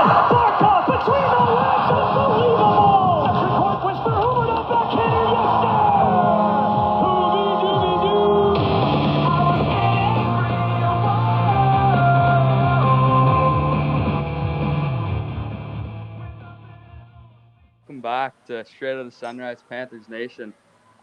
Barkov between the legs, unbelievable! Patrick Hornquist for Hoover, no backhander, yes sir! Hooby-dooby-doo! Welcome back to Straight Out of the Sunrise Panthers Nation.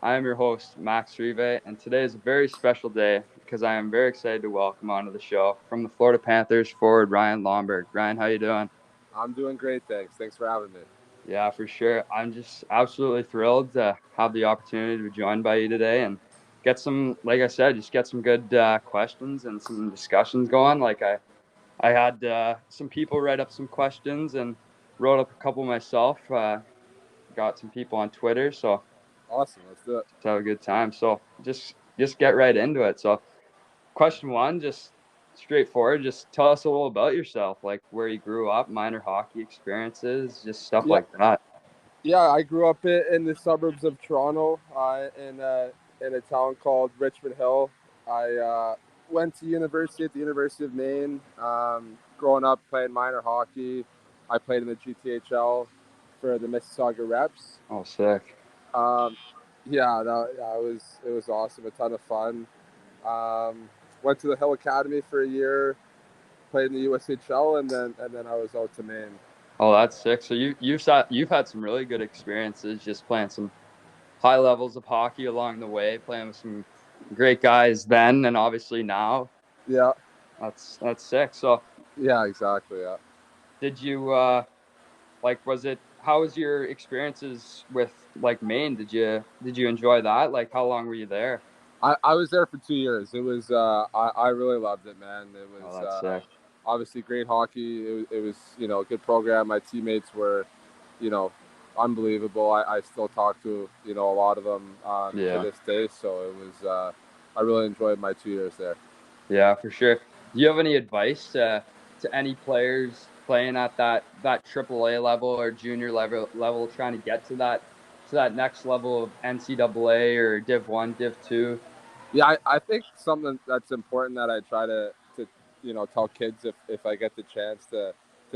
I am your host, Max Rive, and today is a very special day because I am very excited to welcome onto the show from the Florida Panthers forward Ryan Lomberg. Ryan, how you doing? I'm doing great, thanks. Thanks for having me. Yeah, for sure. I'm just absolutely thrilled to have the opportunity to be joined by you today and get some, like I said, just get some good questions and some discussions going. I had some people write up some questions and wrote up a couple myself. Got some people on Twitter, so Awesome, let's do it. let's have a good time. So just get right into it. So question one, just straightforward. Just tell us a little about yourself, like where you grew up, minor hockey experiences, just stuff Yeah, like that. yeah. I grew up in the suburbs of Toronto, in a town called Richmond Hill. I went to university at the University of Maine. Growing up playing minor hockey, I played in the GTHL for the Mississauga Reps. Oh, sick. Um, it was awesome, a ton of fun. Went to the Hill Academy for a year, played in the USHL, and then I was out to Maine. Oh, that's sick. So you've had some really good experiences just playing some high levels of hockey along the way, playing with some great guys then and obviously now. Yeah, That's sick. So yeah, exactly. Yeah, did you how was your experiences with like Maine? Did you enjoy that? Like how long were you there? I was there for 2 years. It was I really loved it, man. It Oh, was that's sick. obviously great hockey. It was a good program. My teammates were you know unbelievable. I still talk to a lot of them to Yeah. this day. So it was I really enjoyed my 2 years there. Yeah, for sure. Do you have any advice to any players playing at that AAA level or junior level trying to get to that next level of NCAA or Div 1, Div 2? Yeah, I think something that's important that I try to tell kids if I get the chance to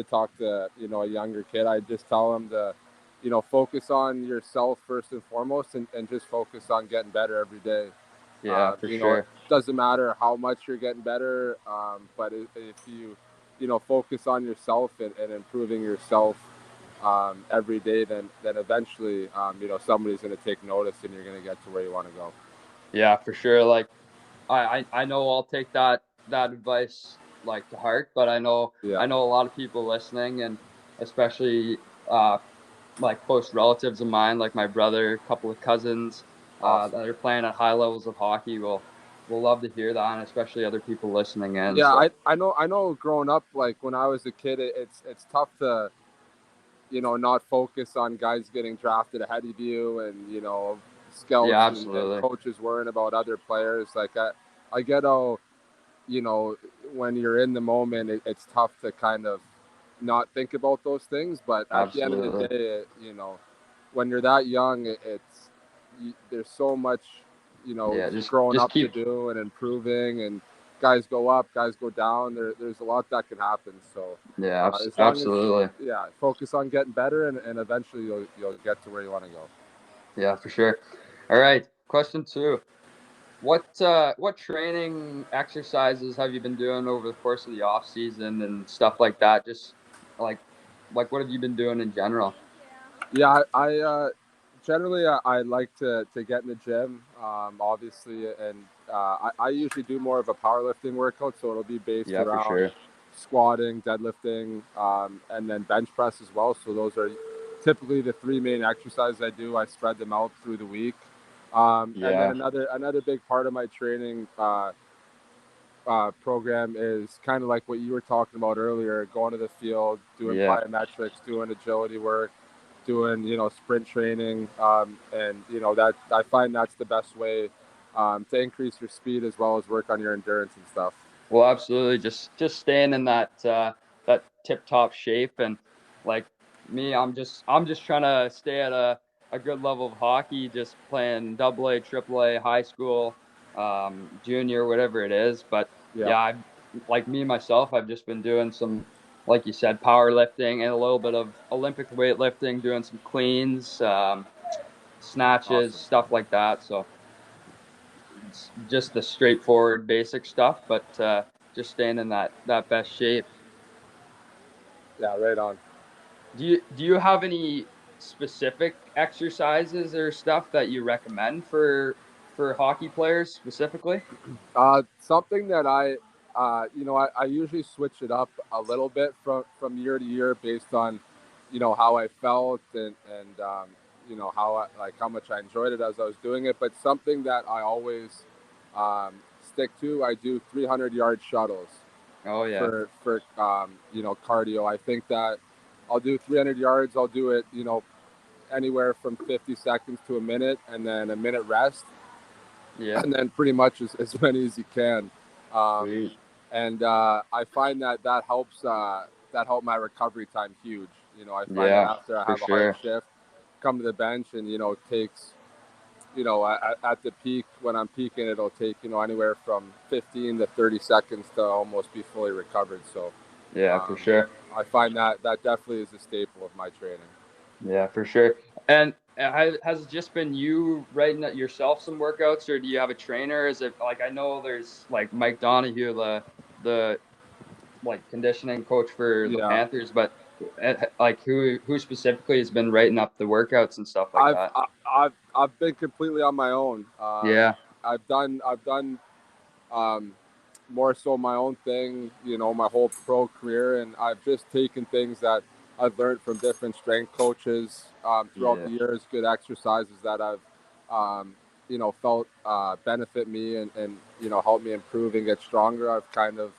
talk to a younger kid, I just tell them to focus on yourself first and foremost, and just focus on getting better every day. Yeah, for It sure. doesn't matter how much you're getting better, but if you focus on yourself and improving yourself every day, then eventually somebody's going to take notice and you're going to get to where you want to go. Yeah, for sure. Like I know I'll take that advice like to heart, but Yeah. I know a lot of people listening, and especially uh, like close relatives of mine, like my brother, a couple of cousins Awesome. that are playing at high levels of hockey will love to hear that, and especially other people listening in. Yeah, So I know. Growing up, like when I was a kid, it's tough to not focus on guys getting drafted ahead of you, and yeah, scouts and absolutely. coaches worrying about other players. Like I get how when you're in the moment, it's tough to kind of not think about those things. But at the end of the Absolutely. day, when you're that young, there's so much Yeah, growing just up to keep. do and improving, and guys go up, guys go down. There's a lot that can happen. So Yeah, as long as absolutely. focus on getting better, and eventually you'll get to where you want to go. Yeah, for sure. All right, question two. What training exercises have you been doing over the course of the off season and stuff like that? Just like what have you been doing in general? Yeah, I generally I like to get in the gym, obviously, and I usually do more of a powerlifting workout, so it'll be based Yeah, for around sure. squatting, deadlifting, and then bench press as well. So those are typically the three main exercises I do. I spread them out through the week, and then Yeah, another big part of my training program is kind of like what you were talking about earlier, going to the field, doing yeah, plyometrics, doing agility work, doing sprint training, and that I find that's the best way to increase your speed as well as work on your endurance and stuff. well, absolutely. Just staying in that tip top shape, and like me, I'm just trying to stay at a good level of hockey, just playing double A, triple A, high school, junior, whatever it is. But Yeah, yeah, like me myself, I've just been doing some like you said, powerlifting and a little bit of Olympic weightlifting, doing some cleans, snatches, Awesome. stuff like that. So it's just the straightforward basic stuff, but just staying in that best shape. Yeah, right on. Do you have any specific exercises or stuff that you recommend for hockey players specifically? Something that I usually switch it up a little bit from year to year based on, how I felt and how much I enjoyed it as I was doing it. But something that I always stick to, I do 300-yard shuttles Oh yeah, for cardio. I think that I'll do 300 yards. I'll do it, anywhere from 50 seconds to a minute, and then a minute rest, yeah, and then pretty much as many as you can. Um, sweet. and I find that helps help my recovery time huge. I find that Yeah, after I for have a hard sure. shift, come to the bench and it takes at the peak when I'm peaking, it'll take anywhere from 15 to 30 seconds to almost be fully recovered. So Yeah, for um, sure. I find that definitely is a staple of my training. Yeah, for sure. And has it just been you writing it yourself some workouts, or do you have a trainer? Is it like I know there's like Mike Donahue, the like conditioning coach for the Yeah. Panthers, but like who specifically has been writing up the workouts and stuff like I've that? I've been completely on my own. Yeah, I've done more so my own thing, my whole pro career, and I've just taken things that I've learned from different strength coaches throughout yeah, the years, good exercises that I've felt benefit me and help me improve and get stronger. I've kind of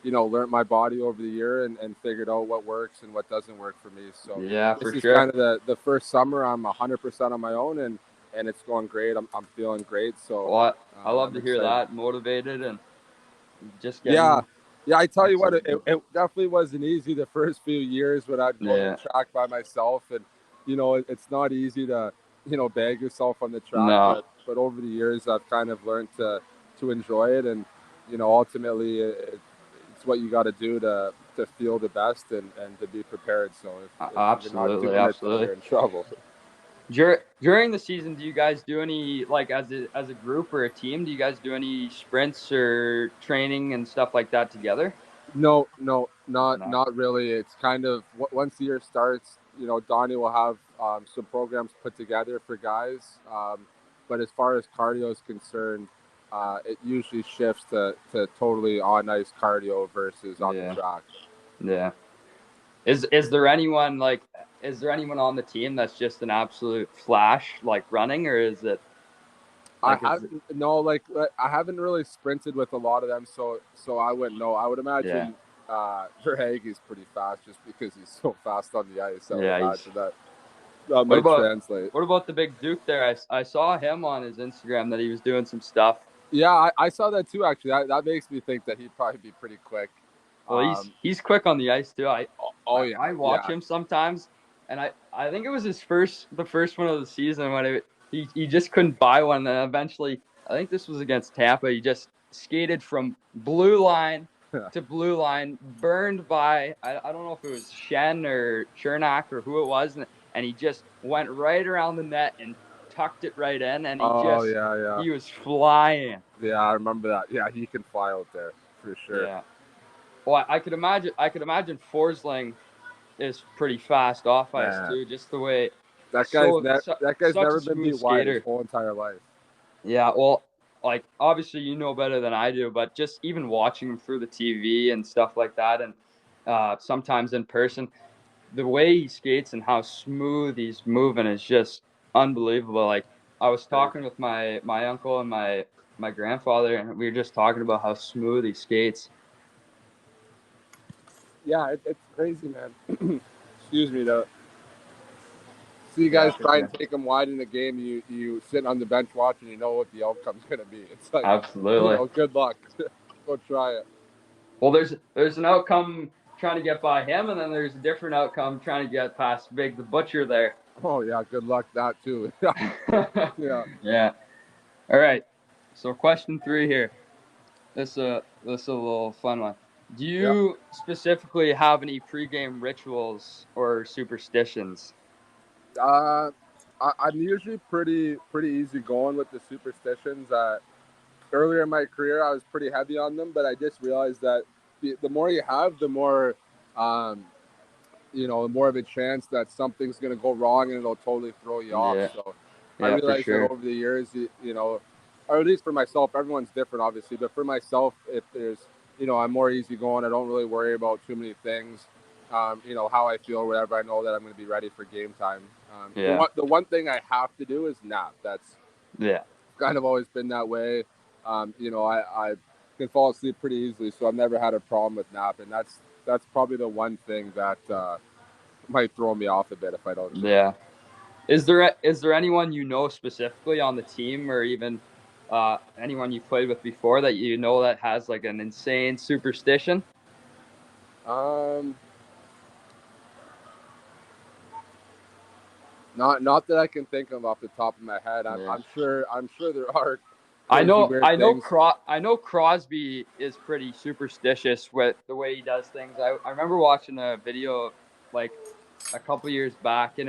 learned my body over the year and figured out what works and what doesn't work for me. So yeah, this for is kind sure. of the first summer I'm 100% on my own, and it's going great. I'm feeling great. So Well, I love I'm to hear excited. that, motivated and just Yeah. getting. Yeah, I tell you what, it definitely wasn't easy the first few years when I'd go to Yeah, the track by myself, and it's not easy to bag yourself on the track, no, but over the years I've kind of learned to enjoy it, and ultimately it's what you got to do to feel the best and to be prepared. So if you're not absolutely, doing it, then absolutely. you're in trouble. During the season, do you guys do any like as a group or a team? Do you guys do any sprints or training and stuff like that together? No, no, not No. not really. It's kind of once the year starts, Donnie will have some programs put together for guys. But as far as cardio is concerned, it usually shifts to totally on ice cardio versus on the Yeah. track. Yeah. Is there anyone like is there anyone on the team that's just an absolute flash like running, or is it I like is it, haven't no like I haven't really sprinted with a lot of them, so I wouldn't know. I would yeah. imagine Verhaeghe's pretty fast just because he's so fast on the ice. I would Yeah, he's imagine that what might about translate. what about the big Duke there? I saw him on his Instagram that he was doing some stuff. Yeah, I saw that too. Actually, that makes me think that he'd probably be pretty quick. Well, he's quick on the ice too. Oh yeah, I watch yeah. him sometimes, and I think it was the first one of the season when he just couldn't buy one, and eventually I think this was against Tampa. He just skated from blue line to blue line, burned by I don't know if it was Shen or Chernak or who it was, and he just went right around the net and tucked it right in, and Oh yeah, yeah, he was flying. yeah. I remember that. Yeah, he can fly out there for sure. Yeah. Well, I could imagine Forsling is pretty fast off ice Man, too, just the way that guy's such a never been smooth beat wide his skater. whole entire life. Yeah, well, like obviously you know better than I do, but just even watching him through the TV and stuff like that, and sometimes in person, the way he skates and how smooth he's moving is just unbelievable. Like I was Crazy. talking with my uncle and my grandfather, and we were just talking about how smooth he skates. Yeah, it's crazy, man. Excuse me, though. See you Yeah, guys for try and sure. take him wide in the game. You sit on the bench watching. You know what the outcome's gonna be. It's like, Absolutely. good luck. Go try it. Well, there's an outcome trying to get by him, and then there's a different outcome trying to get past Big the Butcher there. Oh yeah, good luck that too. Yeah. Yeah. All right. So question 3 here. This is a little fun one. Do Yeah. you specifically have any pregame rituals or superstitions? I'm usually pretty easy going with the superstitions. Earlier in my career, I was pretty heavy on them, but I just realized that the more you have, the more um, more of a chance that something's going to go wrong and it'll totally throw you off. Yeah, So I yeah, for realized that sure. over the years, or at least for myself, everyone's different, obviously, but for myself, if there's, I'm more easygoing. I don't really worry about too many things. How I feel, whatever. I know that I'm going to be ready for game time. Yeah, The one thing I have to do is nap. That's yeah, kind of always been that way. I can fall asleep pretty easily, so I've never had a problem with napping. That's probably the one thing that might throw me off a bit if I don't do it. yeah. Is there anyone you know specifically on the team, or even anyone you've played with before that you know that has like an insane superstition? Um, not that I can think of off the top of my head. Yeah. I'm sure there are I crazy know weird I know things. Cro- I know Crosby is pretty superstitious with the way he does things. I remember watching a video like a couple years back, and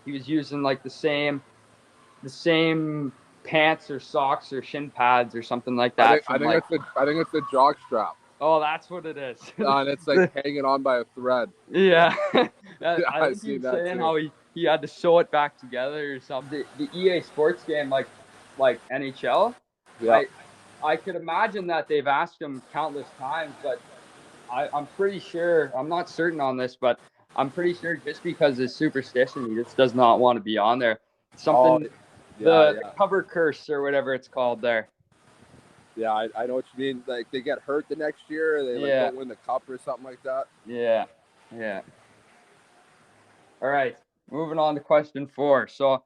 he was using like the same pants or socks or shin pads or something like that from like. I think it's the jock strap, Oh, that's what it is. and it's like hanging on by a thread. Yeah. Yeah, I I've think he seen was that saying too. how he had to sew it back together or something. The EA Sports game, like NHL, Yeah. I I could imagine that they've asked him countless times, but I'm pretty sure, I'm not certain on this, but I'm pretty sure just because his superstition, he just does not want to be on there. Oh, Something, yeah, the yeah. cover curse or whatever it's called there. Yeah, I know what you mean. Like they get hurt the next year, or they like Yeah, don't win the cup or something like that. yeah, yeah. All right, moving on to question 4. So,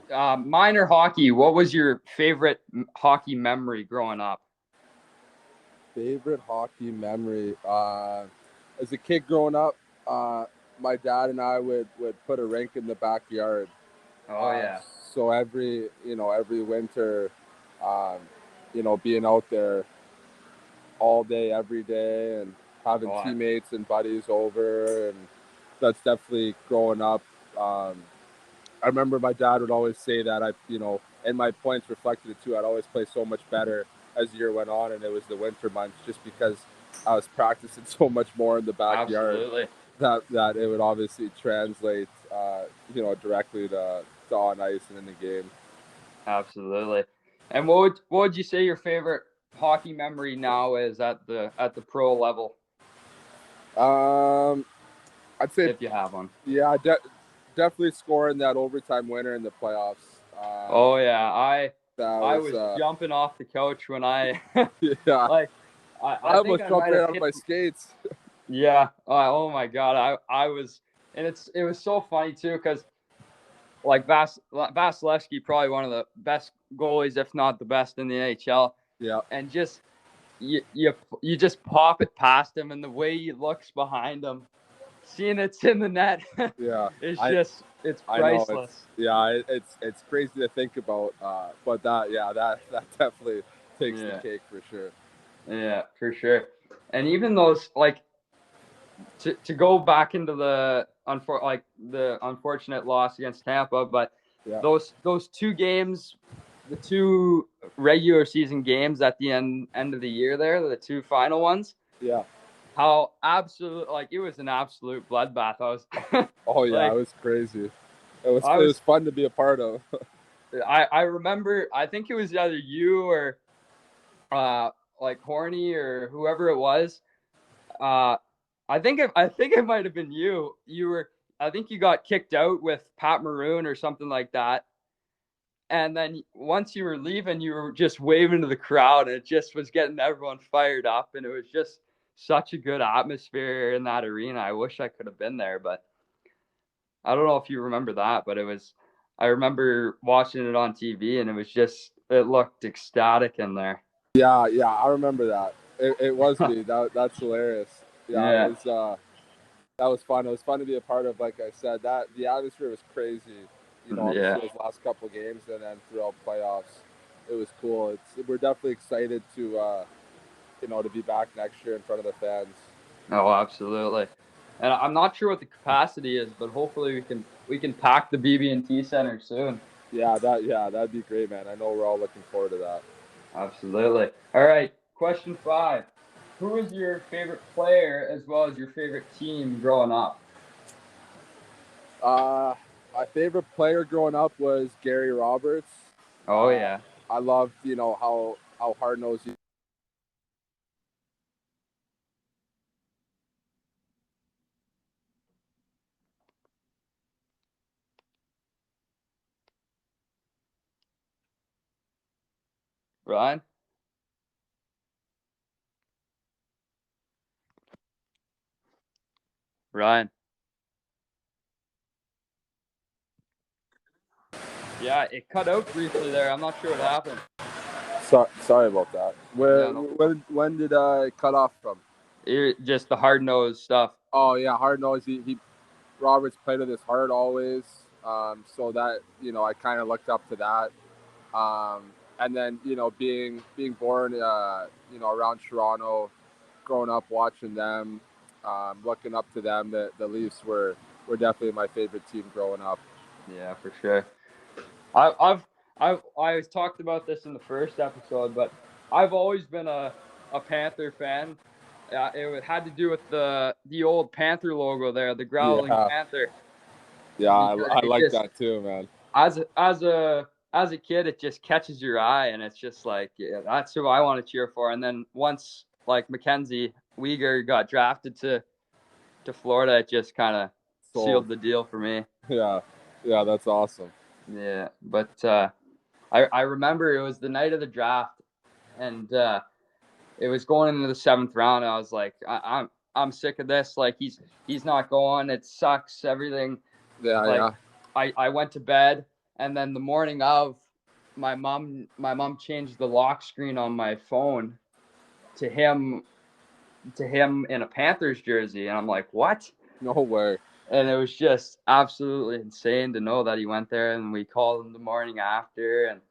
minor hockey. What was your favorite hockey memory growing up? Favorite hockey memory. As a kid growing up, my dad and I would put a rink in the backyard. Oh Uh, yeah, so every winter, um, being out there all day, every day, and having oh teammates and buddies over, and that's definitely growing up. Um, I remember my dad would always say that and my points reflected it too. I'd always play so much better as the year went on, and it was the winter months just because I was practicing so much more in the backyard absolutely, that it would obviously translate, directly to on ice and in the game. absolutely. And what would you say your favorite hockey memory now is at the pro level, Um, I'd say, if you have one? yeah, definitely scoring that overtime winner in the playoffs. Oh yeah, I That I was, was jumping off the couch when I yeah, like I I think almost I jumped might right have out of hit. my skates. Yeah. Oh my God. I was, and it was so funny too because like Vasilevsky, probably one of the best goalies, if not the best in the NHL, Yeah, and just you just pop it past him, and the way he looks behind him, seeing it's in the net, yeah. it's I know priceless. it's crazy to think about, but that definitely takes the Yeah, cake for sure. yeah, for sure. And even those like to go back into the unfortunate loss against Tampa, but Yeah, those two games, the two regular season games at the end of the year there, the two final ones, yeah. how absolute like it was an absolute bloodbath. I was Oh yeah, it like was crazy. I It was was fun to be a part of. I remember I think it was either you or like Horny or whoever it was. Uh, I think it might have been you. I think you got kicked out with Pat Maroon or something like that. And then once you were leaving, you were just waving to the crowd, and it just was getting everyone fired up, and it was just such a good atmosphere in that arena. I wish I could have been there, but I don't know if you remember that, but it was. I remember watching it on TV, and it looked ecstatic in there. Yeah, yeah, I remember that. It was me. That's hilarious. Yeah, it Yeah, was. That was fun. It was fun to be a part of. Like I said, that the atmosphere was crazy. yeah, Obviously those last couple of games, and then throughout playoffs, it was cool. We're definitely excited to to be back next year in front of the fans. Oh, absolutely. And I'm not sure what the capacity is, but hopefully we can pack the BB&T Center soon. Yeah, that'd be great, man. I know we're all looking forward to that. Absolutely. All right, question 5. Who was your favorite player as well as your favorite team growing up? My favorite player growing up was Gary Roberts. Oh yeah. I loved, how hard nosed he. Ryan? Ryan. Yeah, it cut out briefly there. I'm not sure what happened. Sorry about that. Yeah, no. When did I cut off from? Just the hard-nosed stuff. Oh yeah, hard nosed. He Roberts played with his heart always. So that I kind of looked up to that. And then being born around Toronto, growing up watching them, looking up to them. The Leafs were definitely my favorite team growing up. Yeah, for sure. I talked about this in the first episode, but I've always been a Panther fan. It had to do with the old Panther logo there, the growling panther. Yeah, I like just, that too, man. As a kid, it just catches your eye, and it's just like, yeah, that's who I want to cheer for. And then once like Mackenzie Weegar got drafted to Florida, it just kind of sealed the deal for me. Yeah, that's awesome. Yeah, but I remember it was the night of the draft, and it was going into the 7th round. And I was like, I'm sick of this. Like he's not going. It sucks. Everything. Yeah. I went to bed, and then the morning of, my mom changed the lock screen on my phone to him in a Panthers jersey, and I'm like, what? No way. And it was just absolutely insane to know that he went there, and we called him the morning after, and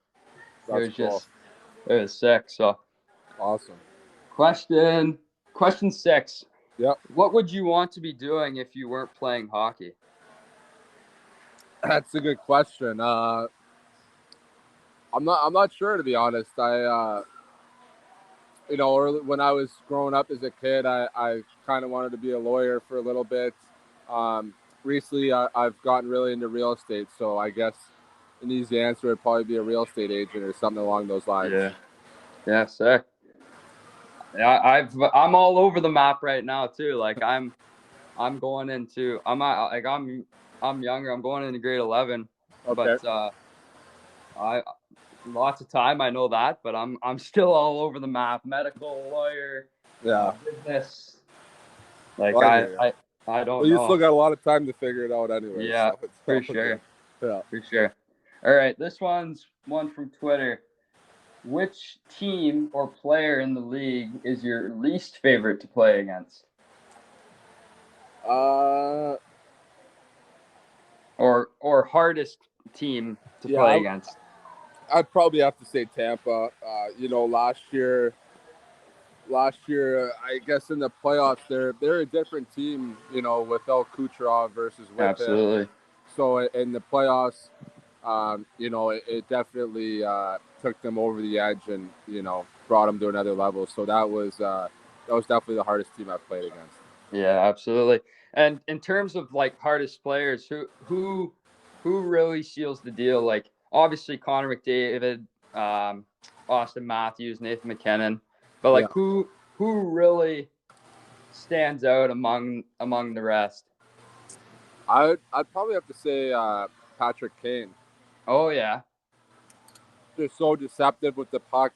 it was sick. So awesome. Question 6. Yep. What would you want to be doing if you weren't playing hockey? That's a good question. I'm not sure, to be honest. When I was growing up as a kid, I kind of wanted to be a lawyer for a little bit. Recently, I've gotten really into real estate, so I guess an easy answer would probably be a real estate agent or something along those lines. Yeah, sick. Yeah, I'm all over the map right now too. Like I'm going into I'm younger. I'm going into grade 11. Okay. But I lots of time. I know that, but I'm still all over the map. Medical, lawyer, business. Like I don't know. You still got a lot of time to figure it out anyway. Yeah, so for sure. Yeah, for sure. All right, this one's one from Twitter. Which team or player in the league is your least favorite to play against? Or hardest team to play against? I'd probably have to say Tampa. Last year, I guess in the playoffs, they're a different team, without Kucherov versus with Absolutely. him. So in the playoffs, it definitely took them over the edge and brought them to another level. So that was definitely the hardest team I've played against. Yeah, absolutely. And in terms of like hardest players, who really seals the deal? Like obviously Connor McDavid, Austin Matthews, Nathan McKinnon, but like who really stands out among the rest? I'd probably have to say Patrick Kane. Oh yeah. They're so deceptive with the puck.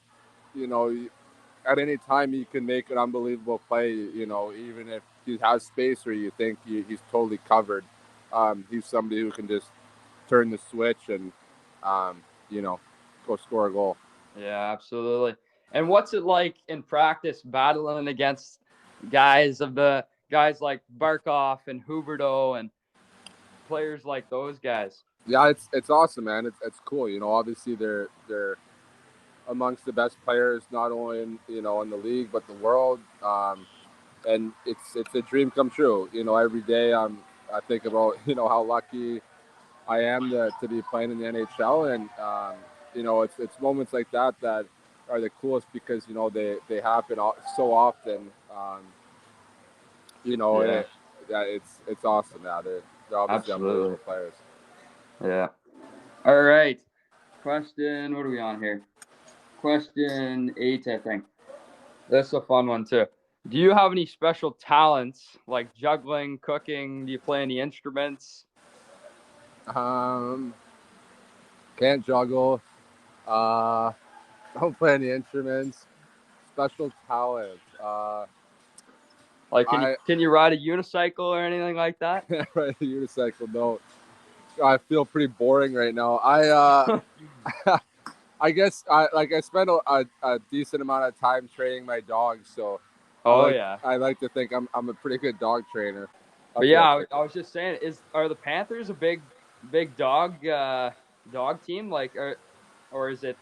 At any time he can make an unbelievable play. Even if he has space or you think he's totally covered, he's somebody who can just turn the switch and go score a goal. Yeah, absolutely. And what's it like in practice battling against guys like Barkov and Huberdeau and players like those guys? Yeah, it's awesome, man. It's cool. Obviously they're amongst the best players, not only in in the league but the world. And it's a dream come true. Every day I think about how lucky I am to be playing in the NHL, and it's moments like that are the coolest because they happen so often. Yeah, It's awesome. Yeah, they're obviously absolutely. unbelievable players. Yeah. All right. Question. What are we on here? Question 8, I think. That's a fun one too. Do you have any special talents like juggling, cooking? Do you play any instruments? Can't juggle. Don't play any instruments. Special talent. Like, I can you ride a unicycle or anything like that? ride a unicycle. No, I feel pretty boring right now. I guess I spend a decent amount of time training my dogs, so Oh yeah. I like to think I'm a pretty good dog trainer. But yeah, I was just saying, are the Panthers a big dog team? Like, or is it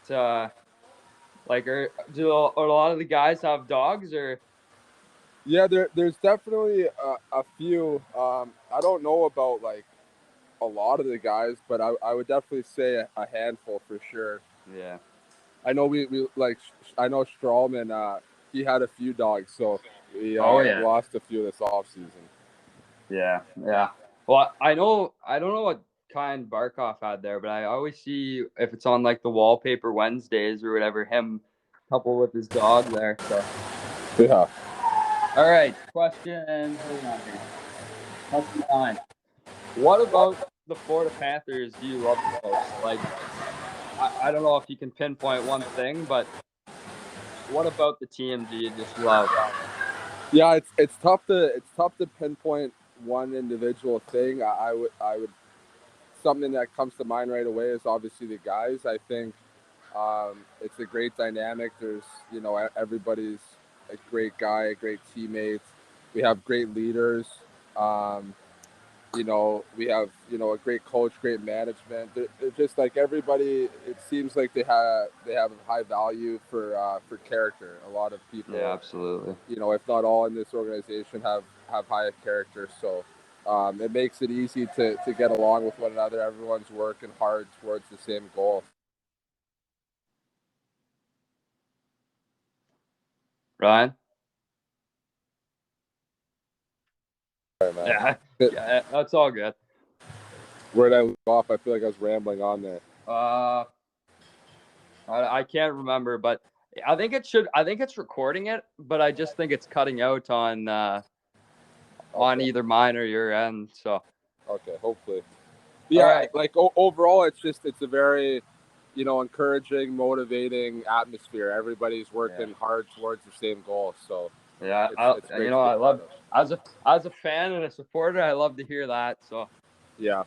like do a lot of the guys have dogs or? Yeah, there's definitely a few. I don't know about like a lot of the guys, but I would definitely say a handful for sure. Yeah. I know we like I know Strawman. He had a few dogs, so we Oh yeah. lost a few this off season. Yeah. Yeah. Well, I don't know what kind Barkov had there, but I always see if it's on like the wallpaper Wednesdays or whatever, him coupled with his dog there. So. Yeah. All right. Question. Hold on here. Question 9. What about the Florida Panthers do you love the most? Like, I don't know if you can pinpoint one thing, but what about the team do you just love? Yeah, it's tough to pinpoint one individual thing. I would something that comes to mind right away is obviously the guys. I think it's a great dynamic. There's everybody's a great guy, a great teammate. We have great leaders. We have a great coach, great management. They're just like everybody. It seems like they have a high value for character. A lot of people, Yeah, absolutely. if not all in this organization, have high character. So it makes it easy to get along with one another. Everyone's working hard towards the same goal. Ryan? Sorry, man. Yeah, that's all good. Where did I leave off? I feel like I was rambling on there. I can't remember, but I think it's recording it, but I just think it's cutting out on either mine or your end. So okay, hopefully. Yeah, right. like overall, it's a very encouraging, motivating atmosphere. Everybody's working hard towards the same goal. So yeah, it's great I love as a fan and a supporter, I love to hear that. So yeah.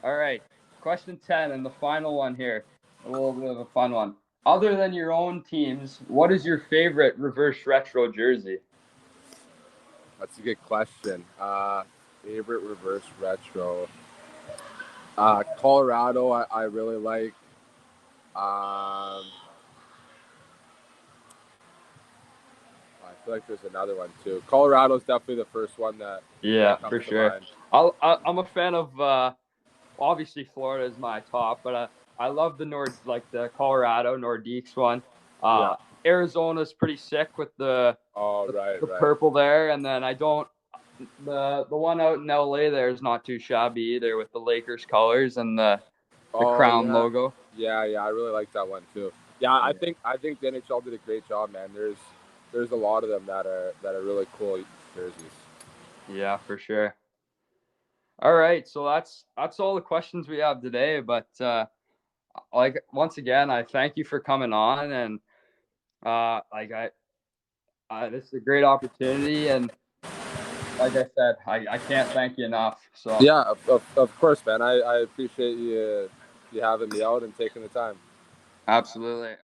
All right, question 10 and the final one here. A little bit of a fun one. Other than your own teams, what is your favorite reverse retro jersey? That's a good question. Favorite reverse retro. Colorado, I really like. I feel like there's another one too. Colorado's definitely the first one that For comes to sure. mind. I'm a fan of obviously Florida is my top, but I love the Colorado Nordiques one. Arizona's pretty sick with the purple there, and then the one out in LA there is not too shabby either with the Lakers colors and the crown logo. Yeah, I really like that one too. Yeah, I think the NHL did a great job, man. There's a lot of them that are really cool jerseys. Yeah, for sure. All right, so that's all the questions we have today. But like once again, I thank you for coming on, and this is a great opportunity, and like I said, I can't thank you enough. So yeah, of course, man. I appreciate you having me out and taking the time. Absolutely.